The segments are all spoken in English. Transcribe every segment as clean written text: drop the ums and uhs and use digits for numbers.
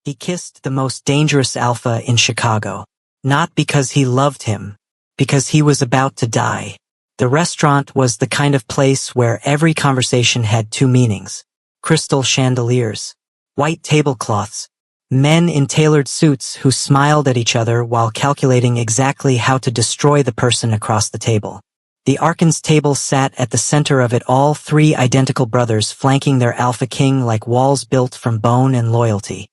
He kissed the most dangerous alpha in Chicago. Not because he loved him, because he was about to die. The restaurant was the kind of place where every conversation had two meanings. Crystal chandeliers, white tablecloths, men in tailored suits who smiled at each other while calculating exactly how to destroy the person across the table. The Arkans table sat at the center of it all, three identical brothers flanking their alpha king like walls built from bone and loyalty.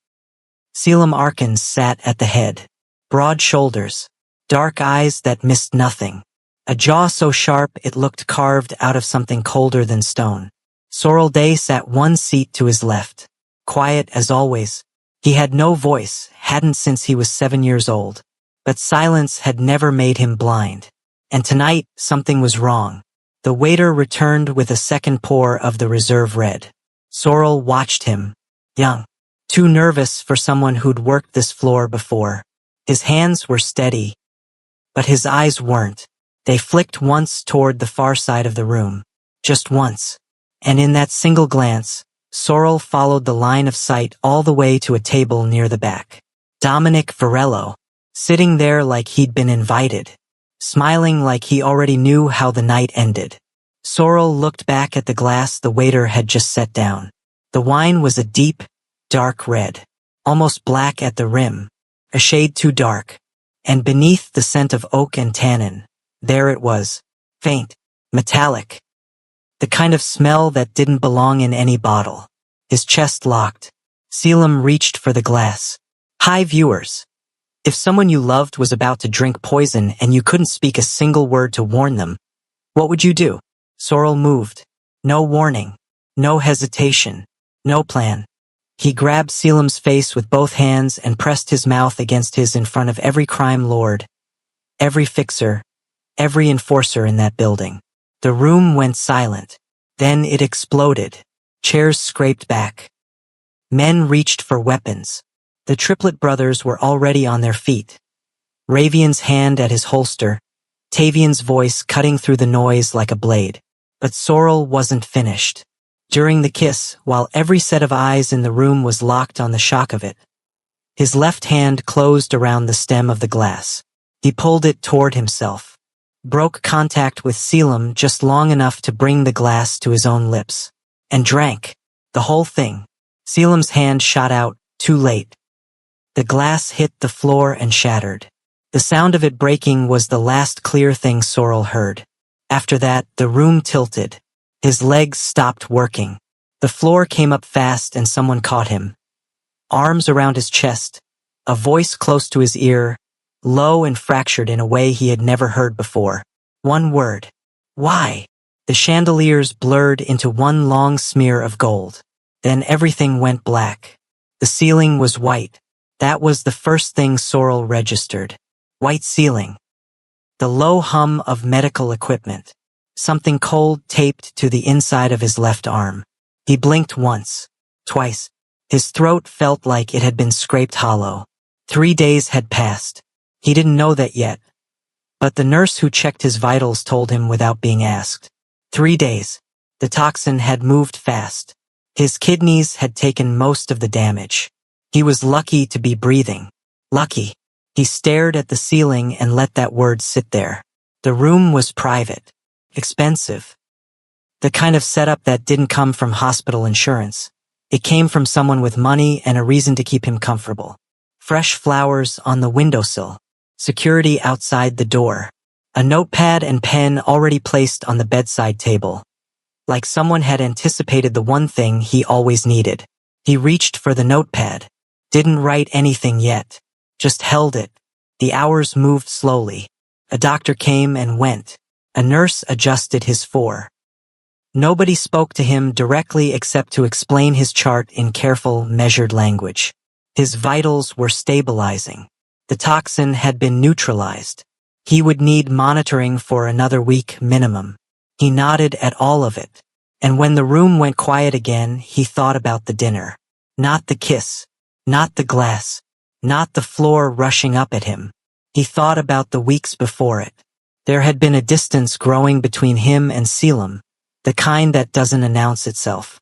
Selim Arkans sat at the head. Broad shoulders, dark eyes that missed nothing, a jaw so sharp it looked carved out of something colder than stone. Sorrel Day sat one seat to his left, quiet as always. He had no voice, hadn't since he was 7 years old. But silence had never made him blind. And tonight, something was wrong. The waiter returned with a second pour of the reserve red. Sorrel watched him, young, too nervous for someone who'd worked this floor before. His hands were steady, but his eyes weren't. They flicked once toward the far side of the room. Just once. And in that single glance, Sorrel followed the line of sight all the way to a table near the back. Dominic Varello, sitting there like he'd been invited, smiling like he already knew how the night ended. Sorrel looked back at the glass the waiter had just set down. The wine was a deep, dark red, almost black at the rim. A shade too dark, and beneath the scent of oak and tannin, there it was, faint, metallic. The kind of smell that didn't belong in any bottle. His chest locked. Selim reached for the glass. Hi viewers. If someone you loved was about to drink poison and you couldn't speak a single word to warn them, what would you do? Sorrel moved. No warning, no hesitation, no plan. He grabbed Selim's face with both hands and pressed his mouth against his in front of every crime lord, every fixer, every enforcer in that building. The room went silent. Then it exploded. Chairs scraped back. Men reached for weapons. The Triplet brothers were already on their feet. Ravian's hand at his holster, Tavian's voice cutting through the noise like a blade. But Sorrel wasn't finished. During the kiss, while every set of eyes in the room was locked on the shock of it, his left hand closed around the stem of the glass. He pulled it toward himself, broke contact with Selim just long enough to bring the glass to his own lips, and drank the whole thing. Selim's hand shot out, too late. The glass hit the floor and shattered. The sound of it breaking was the last clear thing Sorrel heard. After that, the room tilted. His legs stopped working. The floor came up fast and someone caught him. Arms around his chest, a voice close to his ear, low and fractured in a way he had never heard before. One word. Why? The chandeliers blurred into one long smear of gold. Then everything went black. The ceiling was white. That was the first thing Sorrel registered. White ceiling. The low hum of medical equipment. Something cold taped to the inside of his left arm. He blinked once, twice. His throat felt like it had been scraped hollow. 3 days had passed. He didn't know that yet. But the nurse who checked his vitals told him without being asked. 3 days. The toxin had moved fast. His kidneys had taken most of the damage. He was lucky to be breathing. Lucky. He stared at the ceiling and let that word sit there. The room was private. Expensive. The kind of setup that didn't come from hospital insurance. It came from someone with money and a reason to keep him comfortable. Fresh flowers on the windowsill. Security outside the door. A notepad and pen already placed on the bedside table. Like someone had anticipated the one thing he always needed. He reached for the notepad. Didn't write anything yet. Just held it. The hours moved slowly. A doctor came and went. A nurse adjusted his 4. Nobody spoke to him directly except to explain his chart in careful, measured language. His vitals were stabilizing. The toxin had been neutralized. He would need monitoring for another week minimum. He nodded at all of it. And when the room went quiet again, he thought about the dinner. Not the kiss. Not the glass. Not the floor rushing up at him. He thought about the weeks before it. There had been a distance growing between him and Selim, the kind that doesn't announce itself.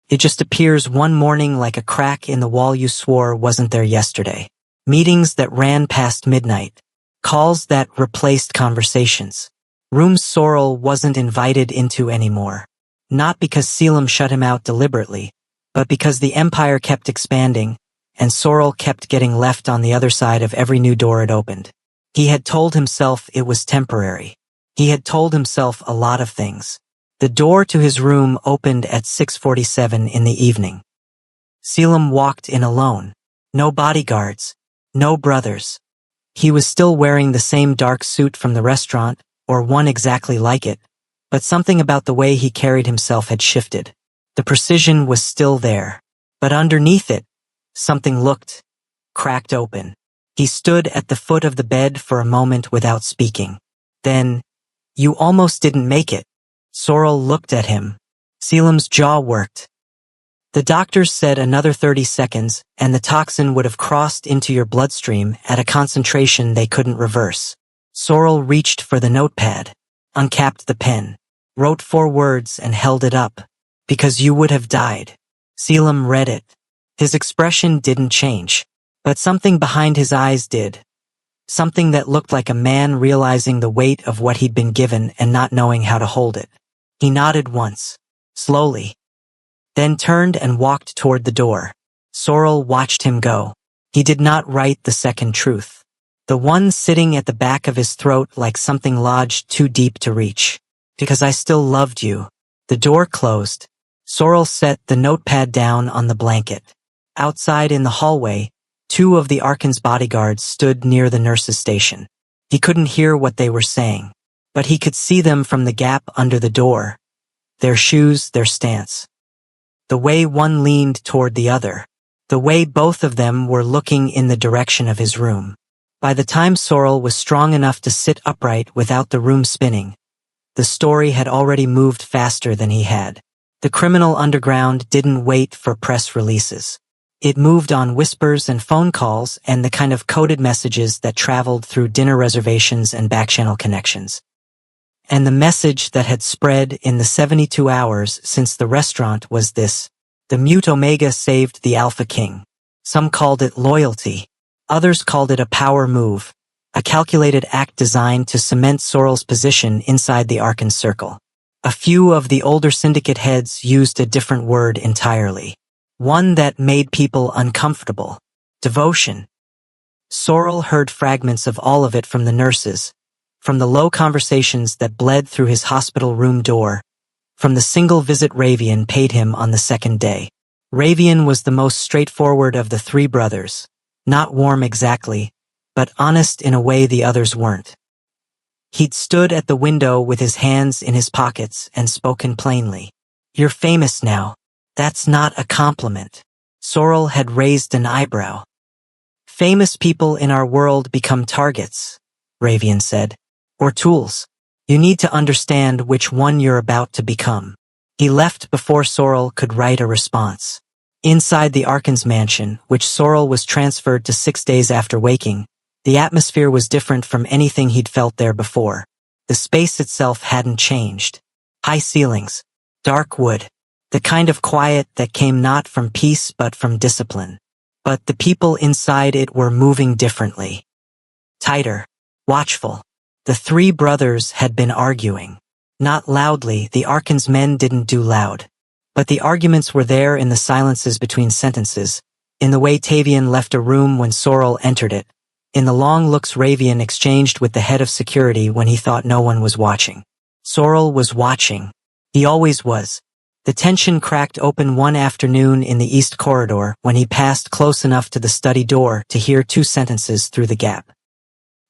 It just appears one morning like a crack in the wall you swore wasn't there yesterday. Meetings that ran past midnight. Calls that replaced conversations. Rooms Sorrel wasn't invited into anymore. Not because Selim shut him out deliberately, but because the empire kept expanding, and Sorrel kept getting left on the other side of every new door it opened. He had told himself it was temporary. He had told himself a lot of things. The door to his room opened at 6:47 in the evening. Selim walked in alone. No bodyguards. No brothers. He was still wearing the same dark suit from the restaurant, or one exactly like it, but something about the way he carried himself had shifted. The precision was still there, but underneath it, something looked cracked open. He stood at the foot of the bed for a moment without speaking. Then, "You almost didn't make it." Sorrel looked at him. Selim's jaw worked. "The doctors said another 30 seconds, and the toxin would have crossed into your bloodstream at a concentration they couldn't reverse." Sorrel reached for the notepad, uncapped the pen, wrote 4 words and held it up. "Because you would have died." Selim read it. His expression didn't change, but something behind his eyes did. Something that looked like a man realizing the weight of what he'd been given and not knowing how to hold it. He nodded once, slowly, then turned and walked toward the door. Sorrel watched him go. He did not write the second truth. The one sitting at the back of his throat like something lodged too deep to reach. "Because I still loved you." The door closed. Sorrel set the notepad down on the blanket. Outside in the hallway, 2 of the Arkan's bodyguards stood near the nurse's station. He couldn't hear what they were saying, but he could see them from the gap under the door. Their shoes, their stance. The way one leaned toward the other. The way both of them were looking in the direction of his room. By the time Sorrel was strong enough to sit upright without the room spinning, the story had already moved faster than he had. The criminal underground didn't wait for press releases. It moved on whispers and phone calls and the kind of coded messages that traveled through dinner reservations and backchannel connections. And the message that had spread in the 72 hours since the restaurant was this: the mute Omega saved the Alpha King. Some called it loyalty. Others called it a power move, a calculated act designed to cement Sorrel's position inside the Arkan circle. A few of the older syndicate heads used a different word entirely. One that made people uncomfortable. Devotion. Sorrel heard fragments of all of it from the nurses, from the low conversations that bled through his hospital room door, from the single visit Ravian paid him on the second day. Ravian was the most straightforward of the 3 brothers, not warm exactly, but honest in a way the others weren't. He'd stood at the window with his hands in his pockets and spoken plainly. "You're famous now. That's not a compliment." Sorrel had raised an eyebrow. "Famous people in our world become targets," Ravian said, "or tools. You need to understand which one you're about to become." He left before Sorrel could write a response. Inside the Arkan's mansion, which Sorrel was transferred to 6 days after waking, the atmosphere was different from anything he'd felt there before. The space itself hadn't changed. High ceilings, dark wood, the kind of quiet that came not from peace but from discipline. But the people inside it were moving differently. Tighter, watchful. The 3 brothers had been arguing. Not loudly, the Arkan's men didn't do loud. But the arguments were there in the silences between sentences, in the way Tavian left a room when Sorrel entered it, in the long looks Ravian exchanged with the head of security when he thought no one was watching. Sorrel was watching. He always was. The tension cracked open one afternoon in the east corridor when he passed close enough to the study door to hear 2 sentences through the gap.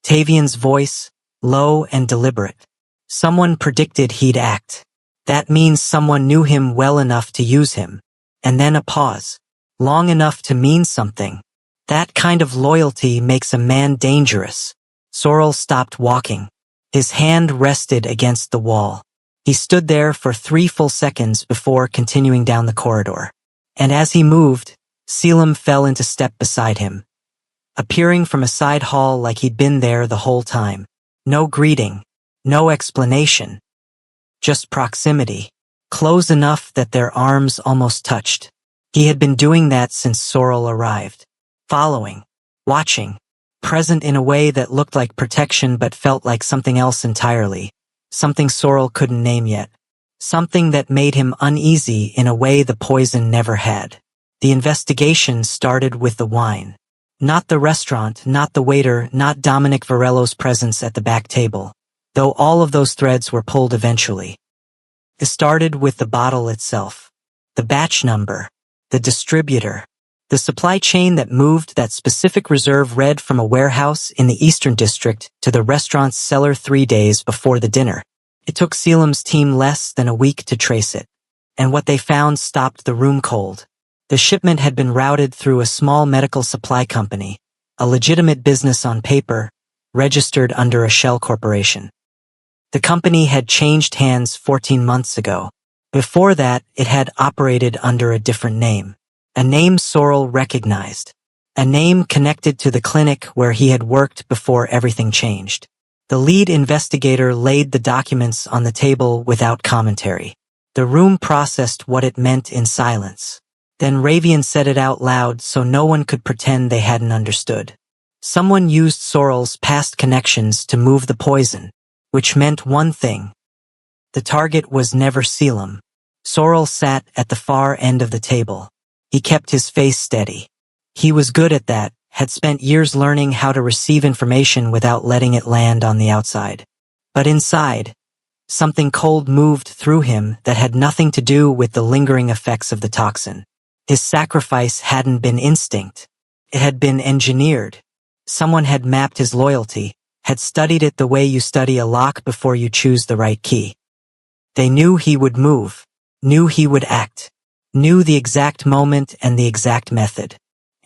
Tavian's voice, low and deliberate. Someone predicted he'd act. That means someone knew him well enough to use him. And then a pause. Long enough to mean something. That kind of loyalty makes a man dangerous. Sorrel stopped walking. His hand rested against the wall. He stood there for 3 full seconds before continuing down the corridor. And as he moved, Selim fell into step beside him, appearing from a side hall like he'd been there the whole time. No greeting, no explanation. Just proximity. close enough that their arms almost touched. He had been doing that since Sorrel arrived. Following, watching, present in a way that looked like protection but felt like something else entirely. Something Sorrel couldn't name yet. Something that made him uneasy in a way the poison never had. The investigation started with the wine. Not the restaurant, not the waiter, not Dominic Varello's presence at the back table, though all of those threads were pulled eventually. It started with the bottle itself. The batch number. The distributor. The supply chain that moved that specific reserve red from a warehouse in the Eastern District to the restaurant's cellar 3 days before the dinner. It took Selim's team less than a week to trace it. And what they found stopped the room cold. The shipment had been routed through a small medical supply company, a legitimate business on paper, registered under a shell corporation. The company had changed hands 14 months ago. Before that, it had operated under a different name. A name Sorrel recognized. A name connected to the clinic where he had worked before everything changed. The lead investigator laid the documents on the table without commentary. The room processed what it meant in silence. Then Ravian said it out loud so no one could pretend they hadn't understood. Someone used Sorrel's past connections to move the poison, which meant one thing. The target was never Selim. Sorrel sat at the far end of the table. He kept his face steady. He was good at that, had spent years learning how to receive information without letting it land on the outside. But inside, something cold moved through him that had nothing to do with the lingering effects of the toxin. His sacrifice hadn't been instinct. It had been engineered. Someone had mapped his loyalty, had studied it the way you study a lock before you choose the right key. They knew he would move, knew he would act, knew the exact moment and the exact method.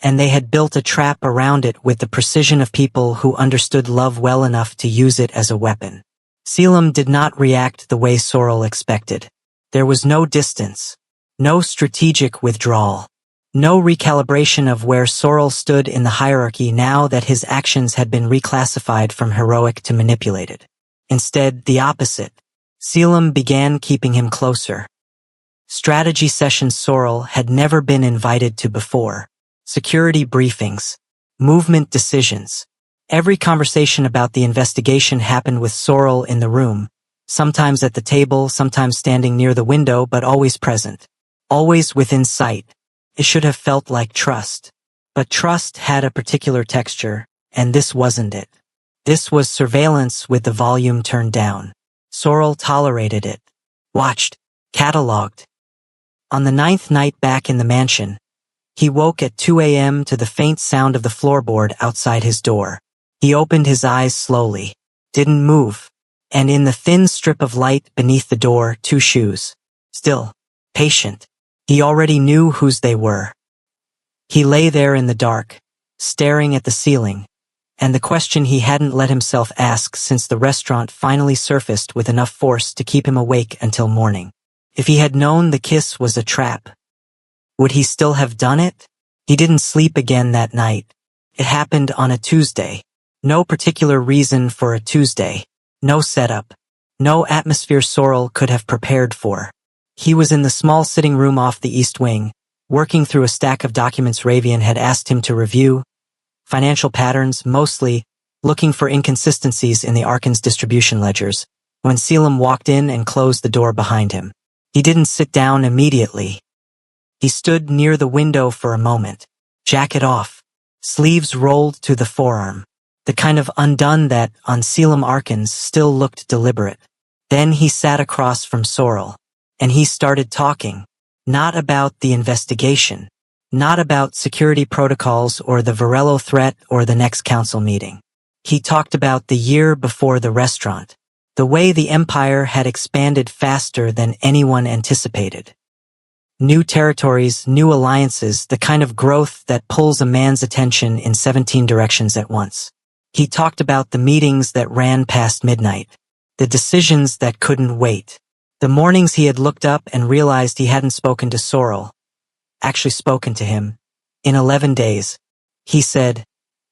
And they had built a trap around it with the precision of people who understood love well enough to use it as a weapon. Selim did not react the way Sorrel expected. There was no distance, no strategic withdrawal, no recalibration of where Sorrel stood in the hierarchy now that his actions had been reclassified from heroic to manipulated. Instead, the opposite. Selim began keeping him closer. Strategy sessions Sorrel had never been invited to before. Security briefings, movement decisions. Every conversation about the investigation happened with Sorrel in the room, sometimes at the table, sometimes standing near the window, but always present, always within sight. It should have felt like trust. But trust had a particular texture, and this wasn't it. This was surveillance with the volume turned down. Sorrel tolerated it, watched, cataloged. On the 9th night back in the mansion, he woke at 2 a.m. to the faint sound of the floorboard outside his door. He opened his eyes slowly, didn't move, and in the thin strip of light beneath the door, 2 shoes. Still, patient. He already knew whose they were. He lay there in the dark, staring at the ceiling, and the question he hadn't let himself ask since the restaurant finally surfaced with enough force to keep him awake until morning. If he had known the kiss was a trap, would he still have done it? He didn't sleep again that night. It happened on a Tuesday. No particular reason for a Tuesday. No setup. No atmosphere Sorrel could have prepared for. He was in the small sitting room off the east wing, working through a stack of documents Ravian had asked him to review. Financial patterns, mostly, looking for inconsistencies in the Arkan's distribution ledgers, when Selim walked in and closed the door behind him. He didn't sit down immediately. He stood near the window for a moment, jacket off, sleeves rolled to the forearm, the kind of undone that, on Selim Arkan's, still looked deliberate. Then he sat across from Sorrel, and he started talking, not about the investigation, not about security protocols or the Varello threat or the next council meeting. He talked about the year before the restaurant, the way the empire had expanded faster than anyone anticipated. New territories, new alliances, the kind of growth that pulls a man's attention in 17 directions at once. He talked about the meetings that ran past midnight, the decisions that couldn't wait, the mornings he had looked up and realized he hadn't spoken to Sorrel, actually spoken to him, in 11 days. He said,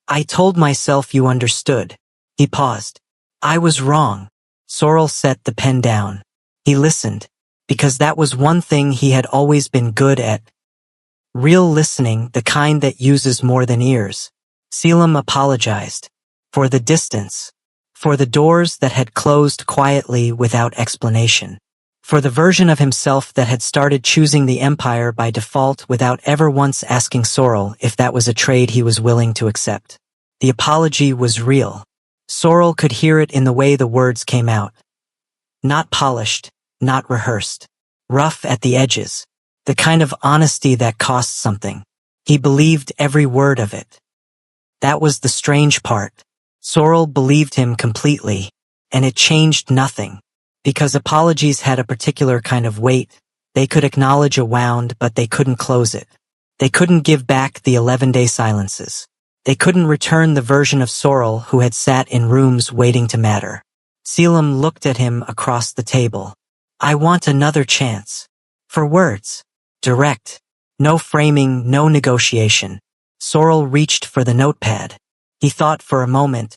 "I told myself you understood." He paused. "I was wrong." Sorrel set the pen down. He listened. because that was one thing he had always been good at. Real listening, the kind that uses more than ears. Selim apologized. For the distance. For the doors that had closed quietly without explanation. For the version of himself that had started choosing the Empire by default without ever once asking Sorrel if that was a trade he was willing to accept. The apology was real. Sorrel could hear it in the way the words came out. Not polished, not rehearsed. Rough at the edges. The kind of honesty that costs something. He believed every word of it. That was the strange part. Sorrel believed him completely, and it changed nothing. Because apologies had a particular kind of weight, they could acknowledge a wound, but they couldn't close it. They couldn't give back the 11-day silences. They couldn't return the version of Sorrel who had sat in rooms waiting to matter. Selim looked at him across the table. I want another chance. For words. Direct. No framing, no negotiation. Sorrel reached for the notepad. He thought for a moment.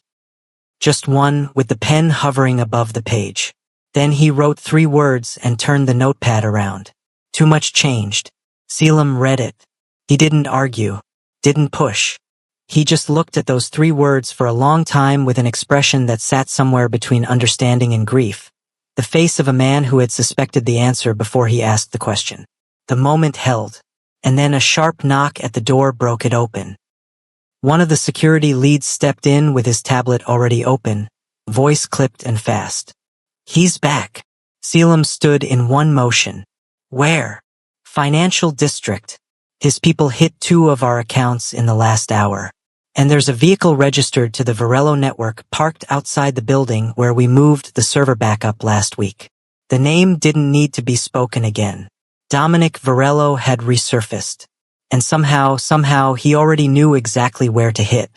Just one, with the pen hovering above the page. Then he wrote 3 words and turned the notepad around. Too much changed. Selim read it. He didn't argue. Didn't push. He just looked at those 3 words for a long time with an expression that sat somewhere between understanding and grief. The face of a man who had suspected the answer before he asked the question. The moment held. And then a sharp knock at the door broke it open. One of the security leads stepped in with his tablet already open, voice clipped and fast. He's back. Selim stood in one motion. Where? Financial district. His people hit 2 of our accounts in the last hour. And there's a vehicle registered to the Varello network parked outside the building where we moved the server backup last week. The name didn't need to be spoken again. Dominic Varello had resurfaced. And somehow he already knew exactly where to hit.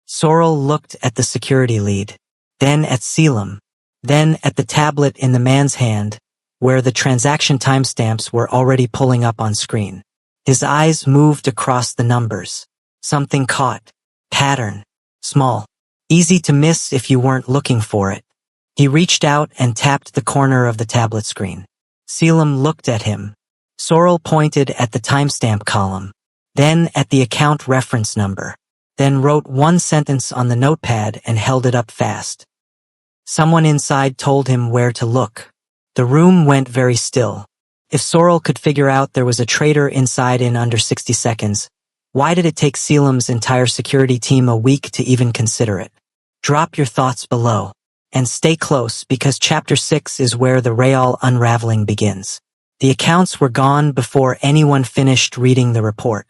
Sorrel looked at the security lead, then at Selim, then at the tablet in the man's hand, where the transaction timestamps were already pulling up on screen. His eyes moved across the numbers. Something caught. Pattern. Small. Easy to miss if you weren't looking for it. He reached out and tapped the corner of the tablet screen. Selim looked at him. Sorrel pointed at the timestamp column, then at the account reference number, then wrote 1 sentence on the notepad and held it up fast. Someone inside told him where to look. The room went very still. If Sorrel could figure out there was a traitor inside in under 60 seconds, why did it take Selim's entire security team a week to even consider it? Drop your thoughts below. And stay close because Chapter 6 is where the real unraveling begins. The accounts were gone before anyone finished reading the report.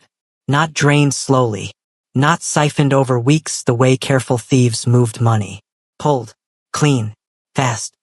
Not drained slowly. Not siphoned over weeks the way careful thieves moved money. Pulled. Clean. Fast.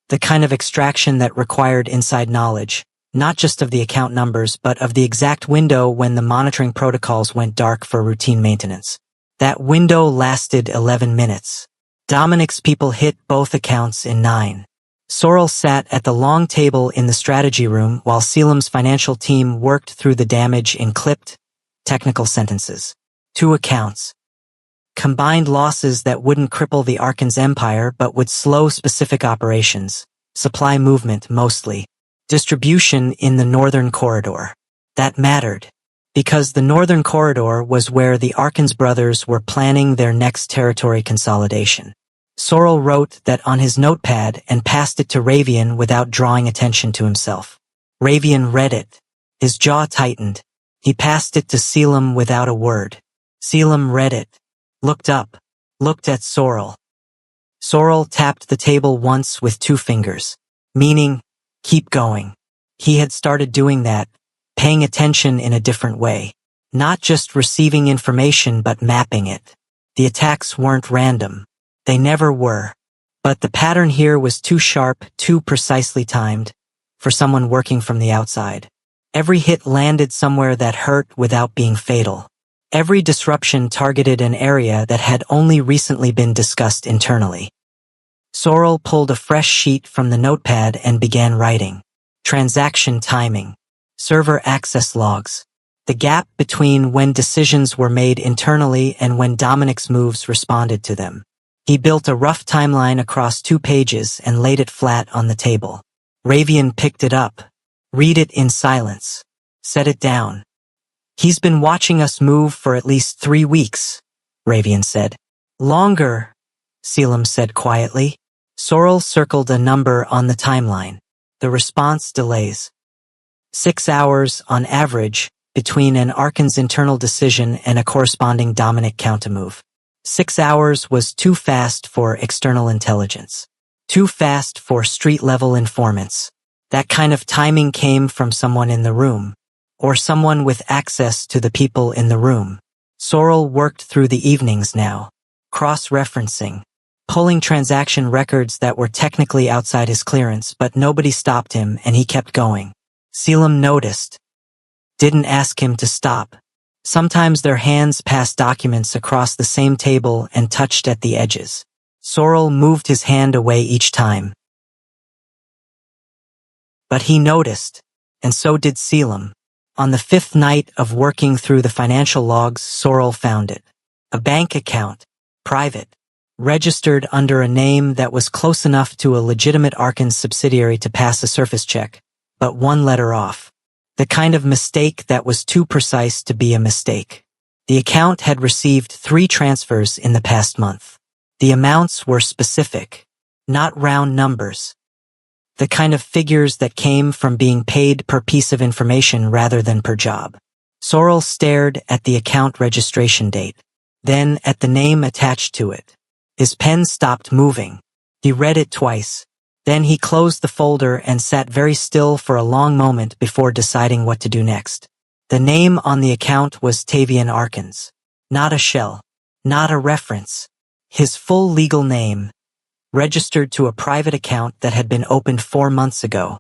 The kind of extraction that required inside knowledge, not just of the account numbers but of the exact window when the monitoring protocols went dark for routine maintenance. That window lasted 11 minutes. Dominic's people hit both accounts in 9. Sorrel sat at the long table in the strategy room while Selim's financial team worked through the damage in clipped, technical sentences. 2 accounts. Combined losses that wouldn't cripple the Arkan's empire but would slow specific operations. Supply movement mostly. Distribution in the northern corridor. That mattered. Because the northern corridor was where the Arkan's brothers were planning their next territory consolidation. Sorrel wrote that on his notepad and passed it to Ravian without drawing attention to himself. Ravian read it. His jaw tightened. He passed it to Selim without a word. Selim read it. Looked up. Looked at Sorrel. Sorrel tapped the table once with 2 fingers. Meaning, keep going. He had started doing that, paying attention in a different way. Not just receiving information but mapping it. The attacks weren't random. They never were. But the pattern here was too sharp, too precisely timed, for someone working from the outside. Every hit landed somewhere that hurt without being fatal. Every disruption targeted an area that had only recently been discussed internally. Sorrel pulled a fresh sheet from the notepad and began writing. Transaction timing. Server access logs. The gap between when decisions were made internally and when Dominic's moves responded to them. He built a rough timeline across 2 pages and laid it flat on the table. Ravian picked it up. Read it in silence. Set it down. He's been watching us move for at least 3 weeks, Ravian said. Longer, Selim said quietly. Sorrel circled a number on the timeline. The response delays. 6 hours, on average, between an Arkan's internal decision and a corresponding Dominic countermove. 6 hours was too fast for external intelligence. Too fast for street-level informants. That kind of timing came from someone in the room, or someone with access to the people in the room. Sorrel worked through the evenings now, cross-referencing, pulling transaction records that were technically outside his clearance, but nobody stopped him and he kept going. Selim noticed. Didn't ask him to stop. Sometimes their hands passed documents across the same table and touched at the edges. Sorrel moved his hand away each time. But he noticed, and so did Selim. On the 5th night of working through the financial logs, Sorrel found it. A bank account, private, registered under a name that was close enough to a legitimate Arkan subsidiary to pass a surface check, but 1 letter off. The kind of mistake that was too precise to be a mistake. The account had received 3 transfers in the past month. The amounts were specific, not round numbers. The kind of figures that came from being paid per piece of information rather than per job. Sorrel stared at the account registration date, then at the name attached to it. His pen stopped moving. He read it twice. Then he closed the folder and sat very still for a long moment before deciding what to do next. The name on the account was Tavian Arkans. Not a shell. Not a reference. His full legal name, registered to a private account that had been opened 4 months ago.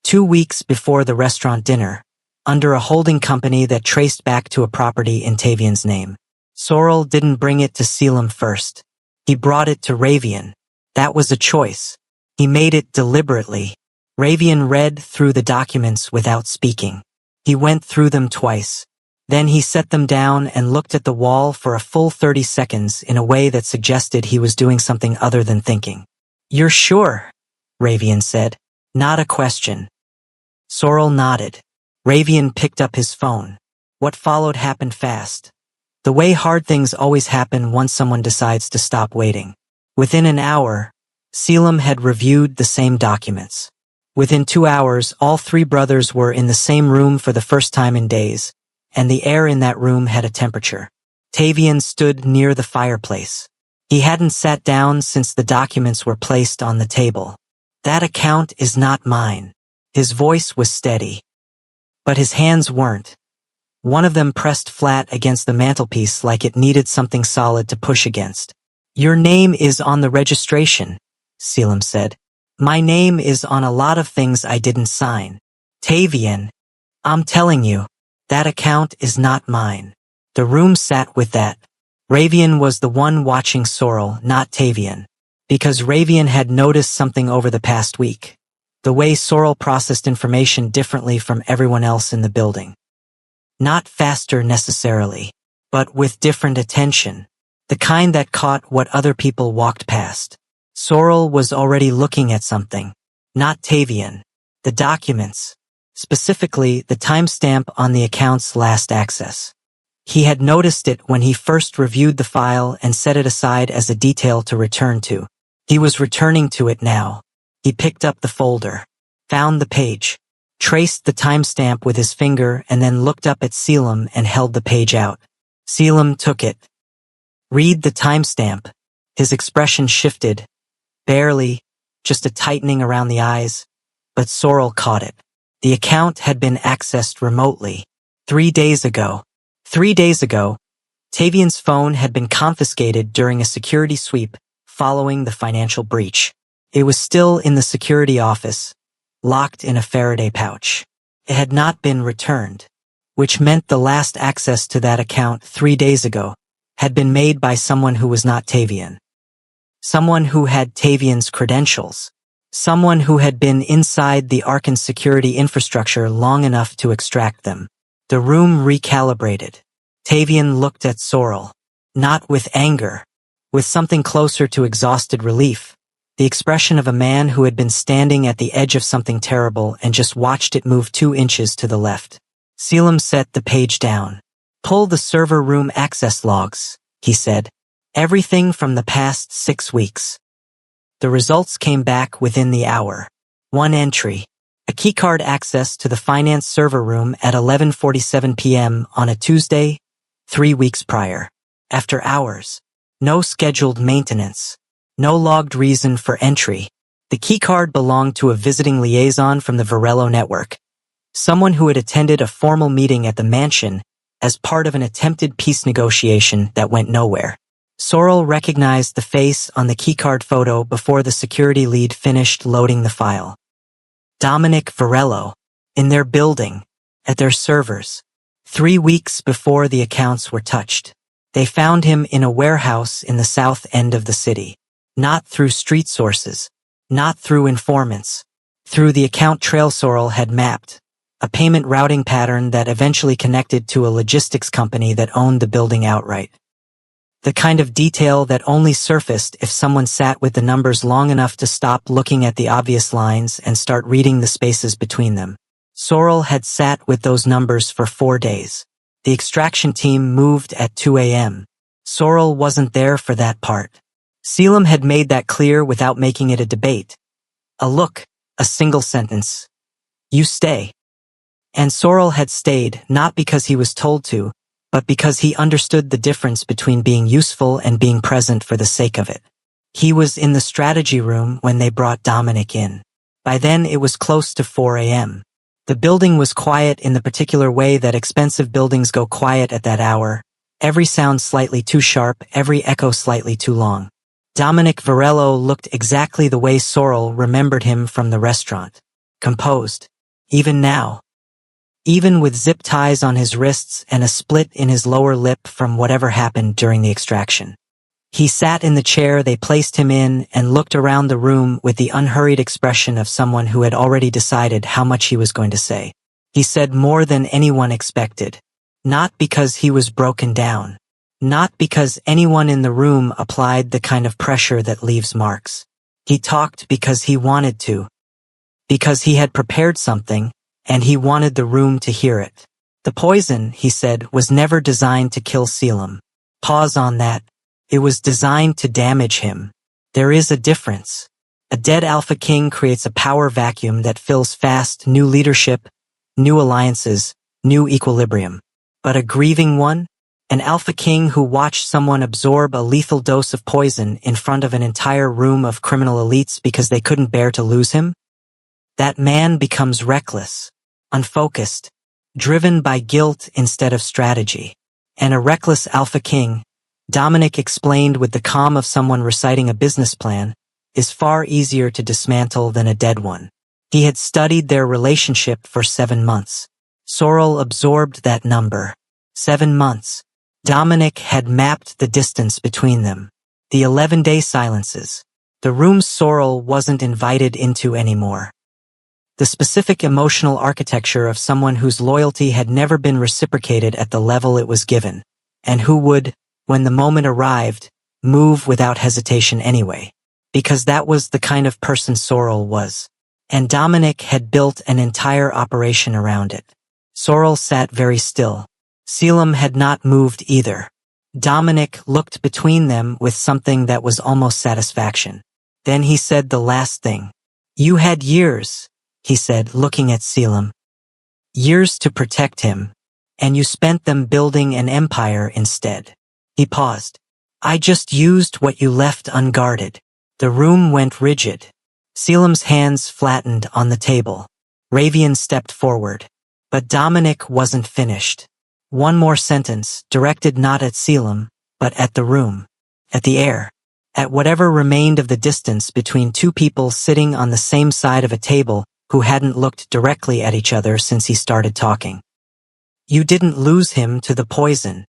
2 weeks before the restaurant dinner, under a holding company that traced back to a property in Tavian's name. Sorrel didn't bring it to Selim first. He brought it to Ravian. That was a choice. He made it deliberately. Ravian read through the documents without speaking. He went through them twice. Then he set them down and looked at the wall for a full 30 seconds in a way that suggested he was doing something other than thinking. "You're sure?" Ravian said. Not a question. Sorrel nodded. Ravian picked up his phone. What followed happened fast. The way hard things always happen once someone decides to stop waiting. Within an hour, Selim had reviewed the same documents. Within 2 hours, all 3 brothers were in the same room for the first time in days, and the air in that room had a temperature. Tavian stood near the fireplace. He hadn't sat down since the documents were placed on the table. That account is not mine. His voice was steady. But his hands weren't. One of them pressed flat against the mantelpiece like it needed something solid to push against. "Your name is on the registration," Selim said. "My name is on a lot of things I didn't sign. Tavian, I'm telling you, that account is not mine." The room sat with that. Ravian was the one watching Sorrel, not Tavian, because Ravian had noticed something over the past week. The way Sorrel processed information differently from everyone else in the building. Not faster necessarily, but with different attention. The kind that caught what other people walked past. Sorrel was already looking at something. Not Tavian. The documents. Specifically, the timestamp on the account's last access. He had noticed it when he first reviewed the file and set it aside as a detail to return to. He was returning to it now. He picked up the folder, found the page, traced the timestamp with his finger and then looked up at Selim and held the page out. Selim took it. "Read the timestamp." His expression shifted. Barely, just a tightening around the eyes. But Sorrel caught it. The account had been accessed remotely. 3 days ago. 3 days ago, Tavian's phone had been confiscated during a security sweep following the financial breach. It was still in the security office, locked in a Faraday pouch. It had not been returned, which meant the last access to that account 3 days ago had been made by someone who was not Tavian. Someone who had Tavian's credentials. Someone who had been inside the Arkan security infrastructure long enough to extract them. The room recalibrated. Tavian looked at Sorrel. Not with anger. With something closer to exhausted relief. the expression of a man who had been standing at the edge of something terrible and just watched it move 2 inches to the left. Selim set the page down. "Pull the server room access logs," he said. "Everything from the past 6 weeks." The results came back within the hour. 1 entry. A keycard access to the finance server room at 11:47 p.m. on a Tuesday, 3 weeks prior. After hours. No scheduled maintenance. No logged reason for entry. The keycard belonged to a visiting liaison from the Varello network, someone who had attended a formal meeting at the mansion as part of an attempted peace negotiation that went nowhere. Sorrel recognized the face on the keycard photo before the security lead finished loading the file. Dominic Varello, in their building, at their servers, 3 weeks before the accounts were touched. They found him in a warehouse in the south end of the city. Not through street sources, not through informants, through the account trail Sorrel had mapped, a payment routing pattern that eventually connected to a logistics company that owned the building outright. The kind of detail that only surfaced if someone sat with the numbers long enough to stop looking at the obvious lines and start reading the spaces between them. Sorrel had sat with those numbers for 4 days. The extraction team moved at 2 a.m. Sorrel wasn't there for that part. Selim had made that clear without making it a debate. A look, a single sentence. "You stay." And Sorrel had stayed not because he was told to, but because he understood the difference between being useful and being present for the sake of it. He was in the strategy room when they brought Dominic in. By then it was close to 4 a.m. The building was quiet in the particular way that expensive buildings go quiet at that hour, every sound slightly too sharp, every echo slightly too long. Dominic Varello looked exactly the way Sorrel remembered him from the restaurant. Composed. Even now. Even with zip ties on his wrists and a split in his lower lip from whatever happened during the extraction. He sat in the chair they placed him in and looked around the room with the unhurried expression of someone who had already decided how much he was going to say. He said more than anyone expected. Not because he was broken down. Not because anyone in the room applied the kind of pressure that leaves marks. He talked because he wanted to. Because he had prepared something, and he wanted the room to hear it. The poison, he said, was never designed to kill Selim. Pause on that. It was designed to damage him. There is a difference. A dead Alpha King creates a power vacuum that fills fast new leadership, new alliances, new equilibrium. But a grieving one? An Alpha King who watched someone absorb a lethal dose of poison in front of an entire room of criminal elites because they couldn't bear to lose him? That man becomes reckless, unfocused, driven by guilt instead of strategy. And a reckless Alpha King, Dominic explained with the calm of someone reciting a business plan, is far easier to dismantle than a dead one. He had studied their relationship for 7 months. Sorrel absorbed that number. 7 months. Dominic had mapped the distance between them. The 11-day silences. The rooms Sorrel wasn't invited into anymore. The specific emotional architecture of someone whose loyalty had never been reciprocated at the level it was given, and who would, when the moment arrived, move without hesitation anyway. Because that was the kind of person Sorrel was. And Dominic had built an entire operation around it. Sorrel sat very still. Selim had not moved either. Dominic looked between them with something that was almost satisfaction. Then he said the last thing. "You had years," he said, looking at Selim. "Years to protect him, and you spent them building an empire instead." He paused. "I just used what you left unguarded." The room went rigid. Selim's hands flattened on the table. Ravian stepped forward. But Dominic wasn't finished. One more sentence, directed not at Selim, but at the room, at the air, at whatever remained of the distance between two people sitting on the same side of a table who hadn't looked directly at each other since he started talking. "You didn't lose him to the poison.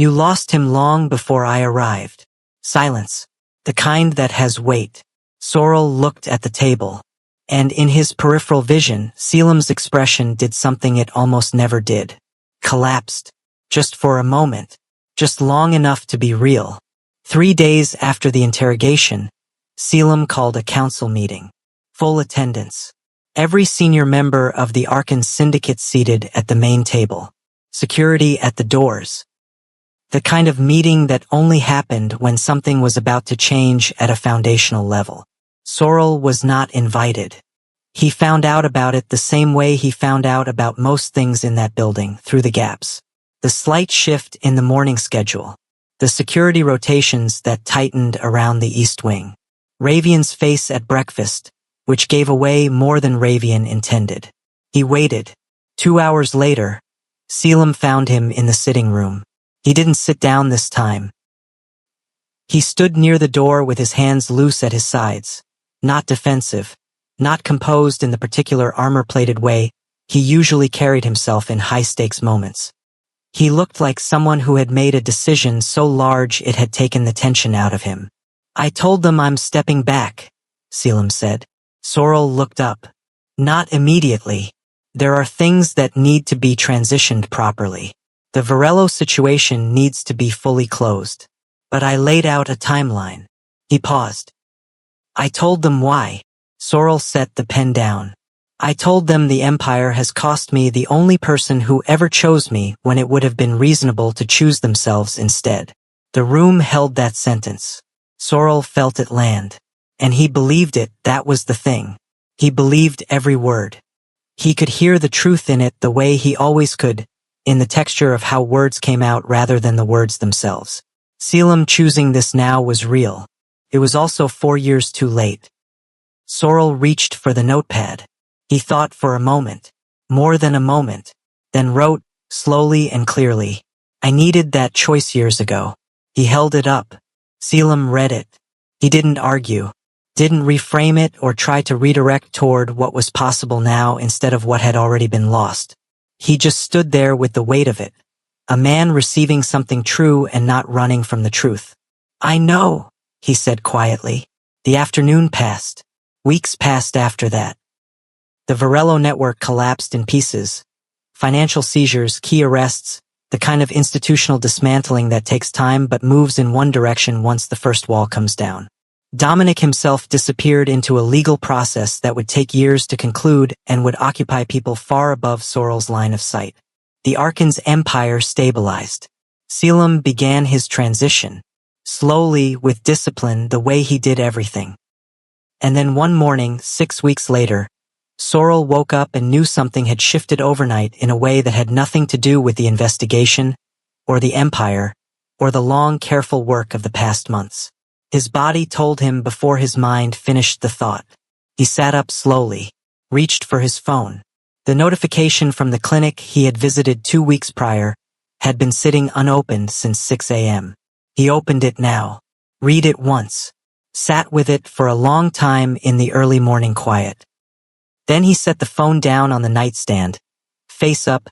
You lost him long before I arrived." Silence. The kind that has weight. Sorrel looked at the table. And in his peripheral vision, Selim's expression did something it almost never did. Collapsed. Just for a moment. Just long enough to be real. 3 days after the interrogation, Selim called a council meeting. Full attendance. Every senior member of the Arkan syndicate seated at the main table. Security at the doors. The kind of meeting that only happened when something was about to change at a foundational level. Sorrel was not invited. He found out about it the same way he found out about most things in that building, through the gaps. The slight shift in the morning schedule. The security rotations that tightened around the east wing. Ravian's face at breakfast, which gave away more than Ravian intended. He waited. 2 hours later, Selim found him in the sitting room. He didn't sit down this time. He stood near the door with his hands loose at his sides, not defensive, not composed in the particular armor-plated way he usually carried himself in high-stakes moments. He looked like someone who had made a decision so large it had taken the tension out of him. "I told them I'm stepping back," Selim said. Sorrel looked up. "Not immediately. There are things that need to be transitioned properly. The Varello situation needs to be fully closed. But I laid out a timeline." He paused. "I told them why." Sorrel set the pen down. "I told them the Empire has cost me the only person who ever chose me when it would have been reasonable to choose themselves instead." The room held that sentence. Sorrel felt it land. And he believed it, that was the thing. He believed every word. He could hear the truth in it the way he always could, in the texture of how words came out rather than the words themselves. Selim choosing this now was real. It was also 4 years too late. Sorrel reached for the notepad. He thought for a moment, more than a moment, then wrote, slowly and clearly, "I needed that choice years ago." He held it up. Selim read it. He didn't argue, didn't reframe it or try to redirect toward what was possible now instead of what had already been lost. He just stood there with the weight of it, a man receiving something true and not running from the truth. "I know," he said quietly. The afternoon passed. Weeks passed after that. The Varello network collapsed in pieces. Financial seizures, key arrests, the kind of institutional dismantling that takes time but moves in one direction once the first wall comes down. Dominic himself disappeared into a legal process that would take years to conclude and would occupy people far above Sorrel's line of sight. The Arkan's empire stabilized. Selim began his transition, slowly, with discipline, the way he did everything. And then one morning, 6 weeks later, Sorrel woke up and knew something had shifted overnight in a way that had nothing to do with the investigation, or the Empire, or the long, careful work of the past months. His body told him before his mind finished the thought. He sat up slowly, reached for his phone. The notification from the clinic he had visited 2 weeks prior had been sitting unopened since 6 a.m. He opened it now. Read it once. Sat with it for a long time in the early morning quiet. Then he set the phone down on the nightstand, face up,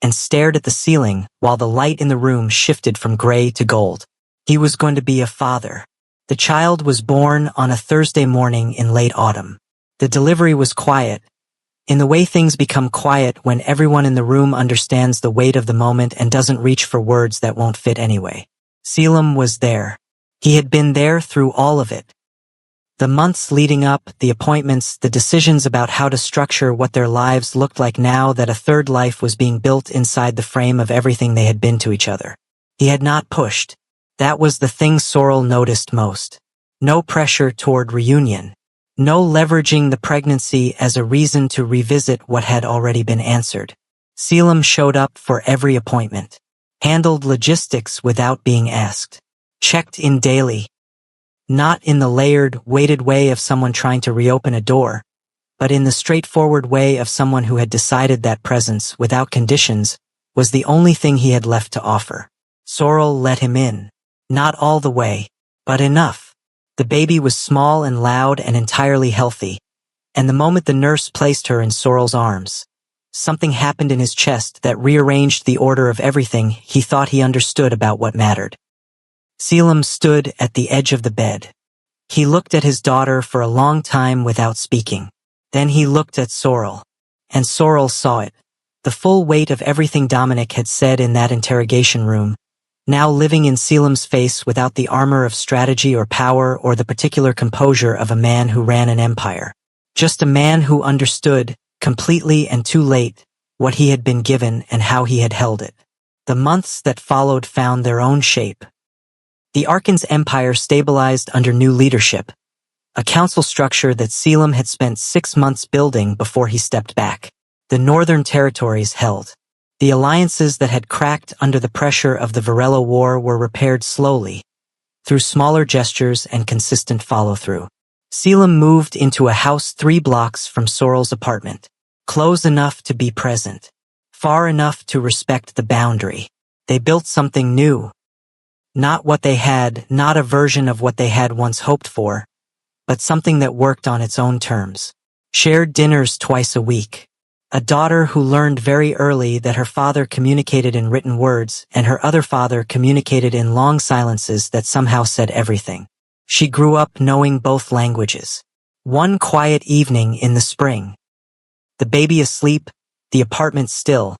and stared at the ceiling while the light in the room shifted from gray to gold. He was going to be a father. The child was born on a Thursday morning in late autumn. The delivery was quiet, in the way things become quiet when everyone in the room understands the weight of the moment and doesn't reach for words that won't fit anyway. Selim was there. He had been there through all of it. The months leading up, the appointments, the decisions about how to structure what their lives looked like now that a third life was being built inside the frame of everything they had been to each other. He had not pushed. That was the thing Sorrel noticed most. No pressure toward reunion. No leveraging the pregnancy as a reason to revisit what had already been answered. Selim showed up for every appointment. Handled logistics without being asked. Checked in daily. Not in the layered, weighted way of someone trying to reopen a door, but in the straightforward way of someone who had decided that presence, without conditions, was the only thing he had left to offer. Sorrel let him in. Not all the way, but enough. The baby was small and loud and entirely healthy, and the moment the nurse placed her in Sorrel's arms, something happened in his chest that rearranged the order of everything he thought he understood about what mattered. Selim stood at the edge of the bed. He looked at his daughter for a long time without speaking. Then he looked at Sorrel. And Sorrel saw it. The full weight of everything Dominic had said in that interrogation room. now living in Selim's face without the armor of strategy or power or the particular composure of a man who ran an empire. Just a man who understood, completely and too late, what he had been given and how he had held it. The months that followed found their own shape. The Arkan's empire stabilized under new leadership, a council structure that Selim had spent 6 months building before he stepped back. The northern territories held. The alliances that had cracked under the pressure of the Varela War were repaired slowly, through smaller gestures and consistent follow-through. Selim moved into a house 3 blocks from Sorrel's apartment, close enough to be present, far enough to respect the boundary. They built something new. Not what they had, not a version of what they had once hoped for, but something that worked on its own terms. Shared dinners twice a week. A daughter who learned very early that her father communicated in written words and her other father communicated in long silences that somehow said everything. She grew up knowing both languages. One quiet evening in the spring. The baby asleep, the apartment still,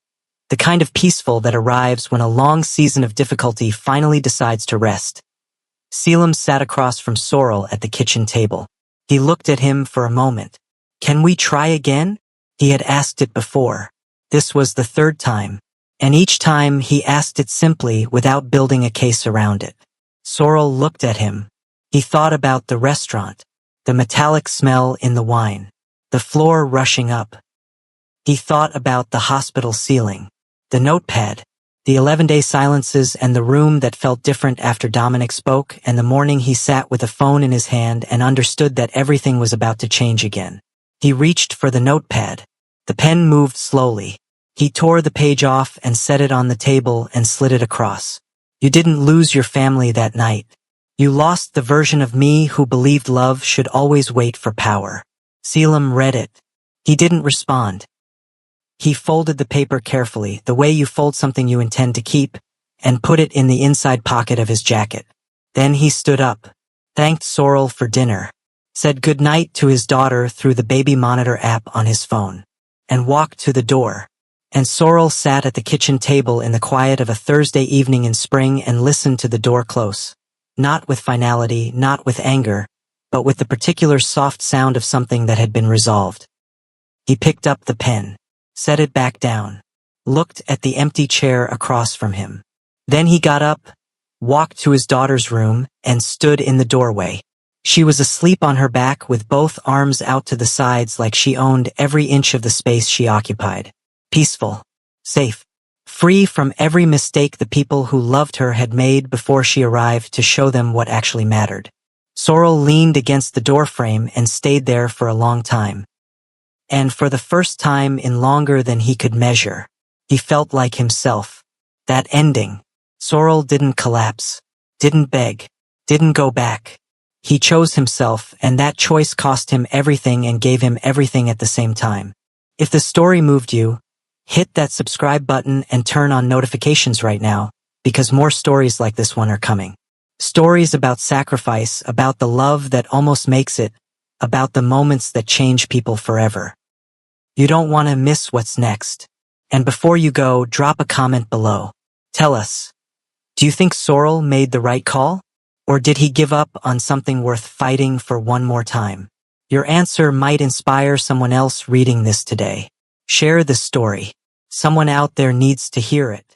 the kind of peaceful that arrives when a long season of difficulty finally decides to rest. Selim sat across from Sorrel at the kitchen table. He looked at him for a moment. "Can we try again?" He had asked it before. This was the 3rd time, and each time he asked it simply without building a case around it. Sorrel looked at him. He thought about the restaurant, the metallic smell in the wine, the floor rushing up. He thought about the hospital ceiling, the notepad, the 11-day silences and the room that felt different after Dominic spoke, and the morning he sat with a phone in his hand and understood that everything was about to change again. He reached for the notepad. The pen moved slowly. He tore the page off and set it on the table and slid it across. "You didn't lose your family that night. You lost the version of me who believed love should always wait for power." Selim read it. He didn't respond. He folded the paper carefully, the way you fold something you intend to keep, and put it in the inside pocket of his jacket. Then he stood up, thanked Sorrel for dinner, said goodnight to his daughter through the baby monitor app on his phone, and walked to the door. And Sorrel sat at the kitchen table in the quiet of a Thursday evening in spring and listened to the door close. Not with finality, not with anger, but with the particular soft sound of something that had been resolved. He picked up the pen, set it back down, looked at the empty chair across from him. Then he got up, walked to his daughter's room, and stood in the doorway. She was asleep on her back with both arms out to the sides like she owned every inch of the space she occupied. Peaceful, safe, free from every mistake the people who loved her had made before she arrived to show them what actually mattered. Sorrel leaned against the doorframe and stayed there for a long time. And for the first time in longer than he could measure, he felt like himself. That ending. Sorrel didn't collapse, didn't beg, didn't go back. He chose himself, and that choice cost him everything and gave him everything at the same time. If the story moved you, hit that subscribe button and turn on notifications right now, because more stories like this one are coming. Stories about sacrifice, about the love that almost makes it, about the moments that change people forever. You don't want to miss what's next. And before you go, drop a comment below. Tell us, do you think Sorrel made the right call? Or did he give up on something worth fighting for one more time? Your answer might inspire someone else reading this today. Share this story. Someone out there needs to hear it.